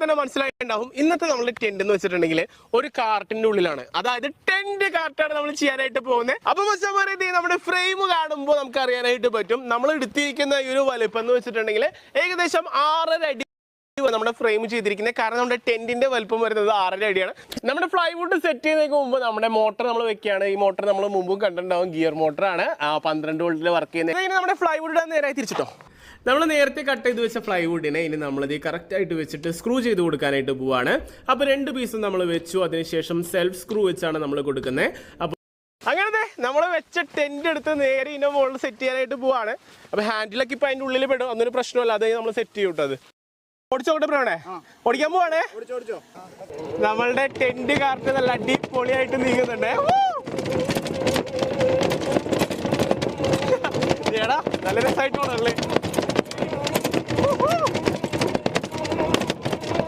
തന്നെ മനസ്സിലായിട്ടുണ്ടാവും ഇന്നത്തെ നമ്മുടെ ടെന്റ് എന്ന് വെച്ചിട്ടുണ്ടെങ്കിൽ ഒരു കാർട്ടിന്റെ ഉള്ളിലാണ്. അതായത് ടെന്റ് കാർട്ടാണ് നമ്മൾ ചെയ്യാനായിട്ട് പോകുന്നത്. അപ്പൊ നമ്മുടെ ഫ്രെയിം കാണുമ്പോൾ നമുക്ക് അറിയാനായിട്ട് പറ്റും നമ്മൾ എടുത്തിരിക്കുന്ന ഈ ഒരു വലിപ്പം എന്ന് വെച്ചിട്ടുണ്ടെങ്കിൽ ഏകദേശം 6.5 അടി നമ്മുടെ ഫ്രെയിം ചെയ്തിരിക്കുന്നത്. കാരണം നമ്മുടെ ടെന്റിന്റെ വലുപ്പം വരുന്നത് 6.5 അടിയാണ്. നമ്മുടെ ഫ്ലൈവുഡ് സെറ്റ് ചെയ്യുന്നതിന് മുമ്പ് നമ്മുടെ മോട്ടർ നമ്മൾ വെക്കുകയാണ്. ഈ മോട്ടർ നമ്മൾ മുമ്പും കണ്ടിട്ടുണ്ടാവും, ഗിയർ മോട്ടറാണ്, 12 വോൾട്ടിൽ വർക്ക് ചെയ്യുന്നത്. ഇനി നമ്മുടെ ഫ്ലൈവുഡ് നേരായി തിരിച്ചിട്ടോ. നമ്മൾ നേരത്തെ കട്ട് ചെയ്ത് വെച്ച ഫ്ലൈവുഡിനെ ഇനി നമ്മളത് കറക്റ്റ് ആയിട്ട് വെച്ചിട്ട് സ്ക്രൂ ചെയ്ത് കൊടുക്കാനായിട്ട് പോവാണ്. അപ്പോൾ 2 പീസും നമ്മൾ വെച്ചു. അതിനുശേഷം സെൽഫ് സ്ക്രൂ വെച്ചാണ് നമ്മൾ കൊടുക്കുന്നത്. അപ്പോൾ അങ്ങനത്തെ നമ്മൾ വെച്ച ടെന്റ് എടുത്ത് നേരെ ഇതിന്റെ മുകളിൽ സെറ്റ് ചെയ്യാനായിട്ട് പോവാണ്. അപ്പോൾ ഹാൻഡിലൊക്കെ ഇപ്പൊ അതിന്റെ ഉള്ളിൽ പെടും, അതൊരു പ്രശ്നമല്ല. അത് നമ്മൾ സെറ്റ് ചെയ്യൂട്ടത്. ഓടിച്ചോട്ടെ പ്രവണേ, ഓടിക്കാൻ പോവാണേ. നമ്മളുടെ ടെന്റ് കാർട്ട് നല്ല അടിപൊളിയായിട്ട് നീങ്ങുന്നുണ്ട്. ഏടാ നല്ല രസമായിട്ട് പോണല്ലേ.